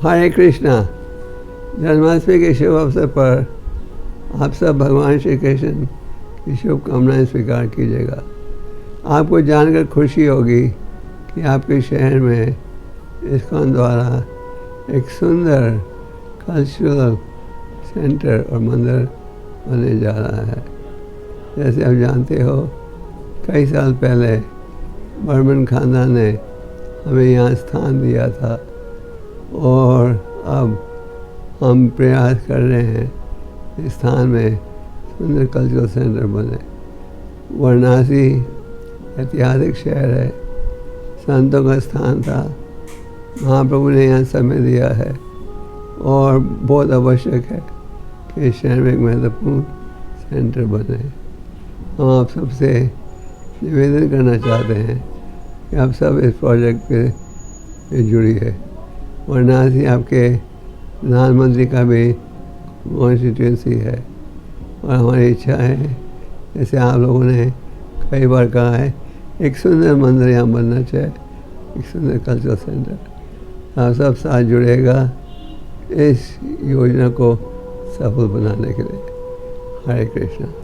हरे कृष्णा। जन्माष्टमी के शुभ अवसर पर आप सब भगवान श्री कृष्ण की शुभकामनाएं स्वीकार कीजिएगा। आपको जानकर खुशी होगी कि आपके शहर में इस्कॉन द्वारा एक सुंदर कल्चरल सेंटर और मंदिर बनने जा रहा है। जैसे आप जानते हो, कई साल पहले बर्मन खानदान ने हमें यहाँ स्थान दिया था और अब हम प्रयास कर रहे हैं इस स्थान में सुंदर कल्चरल सेंटर बने। वाराणसी ऐतिहासिक शहर है, संतों का स्थान था, महाप्रभु ने यहाँ समय दिया है और बहुत आवश्यक है कि इस शहर में एक महत्वपूर्ण सेंटर बने। हम आप सबसे निवेदन करना चाहते हैं कि आप सब इस प्रोजेक्ट पे जुड़िए। वाराणसी आपके प्रधानमंत्री का भी कॉन्स्टिट्यूंसी है और हमारी इच्छा है, जैसे आप लोगों ने कई बार कहा है, एक सुंदर मंदिर यहाँ बनना चाहिए, एक सुंदर कल्चरल सेंटर। आप सब साथ जुड़ेगा इस योजना को सफल बनाने के लिए। हरे कृष्णा।